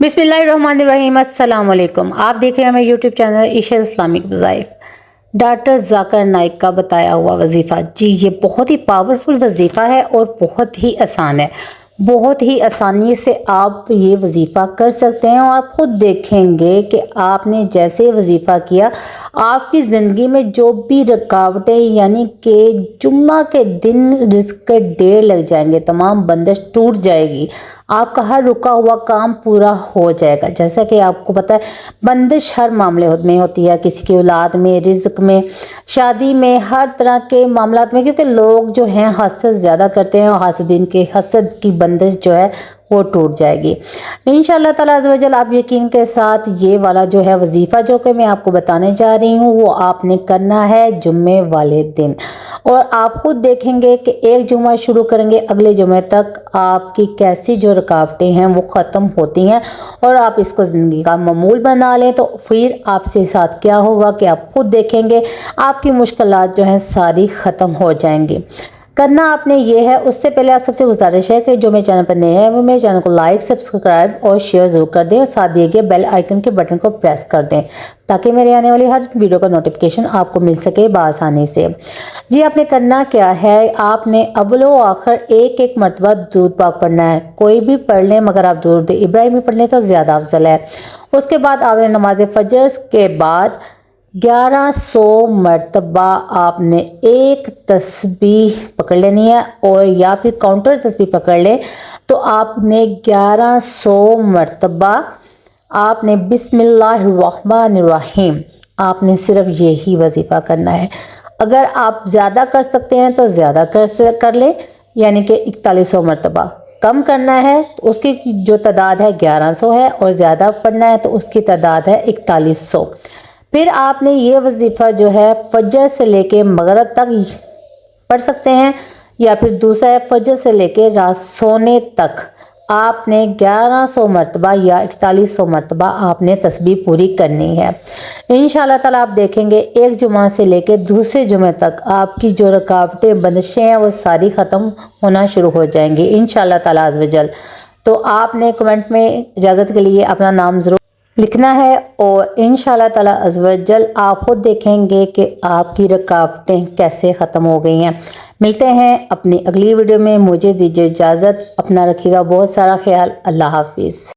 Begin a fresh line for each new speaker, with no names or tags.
बिस्मिल्लाहिर्रहमानिर्रहीम। अस्सलाम वालेकुम। आप देख रहे हैं मेरे यूट्यूब चैनल ईशा इस्लामिक वज़ाइफ। डॉक्टर जाकिर नाइक का बताया हुआ वजीफ़ा। जी ये बहुत ही पावरफुल वजीफ़ा है और बहुत ही आसान है। बहुत ही आसानी से आप ये वजीफ़ा कर सकते हैं और आप खुद देखेंगे कि आपने जैसे वजीफ़ा किया आपकी ज़िंदगी में जो भी रुकावटें यानी कि जुम्मा के दिन रिस्क के ढेर लग जाएंगे, तमाम बंदिश टूट जाएगी, आपका हर रुका हुआ काम पूरा हो जाएगा। जैसा कि आपको पता है बंदिश हर मामले में होती है, किसी की औलाद में, रिज्क में, शादी में, हर तरह के मामलात में, क्योंकि लोग जो हैं हसद ज़्यादा करते हैं और हासदीन के हसद की बंदिश जो है वो टूट जाएगी इंशाअल्लाह ताला अज़्ज़ व जल। आप यकीन के साथ ये वाला जो है वजीफ़ा जो कि मैं आपको बताने जा रही हूँ वो आपने करना है जुम्मे वाले दिन, और आप खुद देखेंगे कि एक जुम्मा शुरू करेंगे अगले जुम्मे तक आपकी कैसी जो रुकावटें हैं वो ख़त्म होती हैं और आप इसको ज़िंदगी का मामूल बना लें। तो फिर आपसे साथ क्या होगा कि आप खुद देखेंगे आपकी मुश्किलात जो हैं सारी ख़त्म हो जाएंगी। करना आपने ये है, उससे पहले आप सबसे गुजारिश है कि जो मेरे चैनल पर नए हैं वो मेरे चैनल को लाइक, सब्सक्राइब और शेयर ज़रूर कर दें और साथ दिए गए बेल आइकन के बटन को प्रेस कर दें ताकि मेरे आने वाली हर वीडियो का नोटिफिकेशन आपको मिल सके बआसानी से। जी आपने करना क्या है, आपने अव्वलो आखिर एक एक मरतबा दूध पाक पढ़ना है। कोई भी पढ़ लें मगर आप दूध इब्राहिमी पढ़ लें तो ज़्यादा अफजल है। उसके बाद आपने नमाज फजर के बाद 1100 मरतबा आपने एक तस्बीह पकड़ लेनी है, और या फिर काउंटर तस्बीह पकड़ ले तो आपने 1100 मरतबा आपने बिस्मिल्लाहिर्रहमानिर्रहीम आपने सिर्फ यही वजीफ़ा करना है। अगर आप ज़्यादा कर सकते हैं तो ज़्यादा कर ले, यानी कि 4100 मरतबा। कम करना है तो उसकी जो तादाद है 1100 है, और ज़्यादा पढ़ना है तो उसकी तादाद है 4100। फिर आपने ये वजीफ़ा जो है फजर से लेके मगरिब तक पढ़ सकते हैं, या फिर दूसरा है फजर से लेके रात सोने तक आपने 1100 मरतबा या 4100 मरतबा आपने तस्बीह पूरी करनी है। इंशाअल्लाह ताला आप देखेंगे एक जुमा से लेके दूसरे जुमे तक आपकी जो रुकावटें बंदिशें हैं वो सारी ख़त्म होना शुरू हो जाएंगी इंशाअल्लाह ताला अज़्ज़ व जल। तो आपने कमेंट में इजाज़त के लिए अपना नाम ज़रूर लिखना है, और इंशाअल्लाह ताला अज़्ज़ व जल आप खुद देखेंगे कि आपकी रुकावटें कैसे ख़त्म हो गई हैं। मिलते हैं अपनी अगली वीडियो में, मुझे दीजिए इजाज़त। अपना रखिएगा बहुत सारा ख्याल। अल्लाह हाफिज़।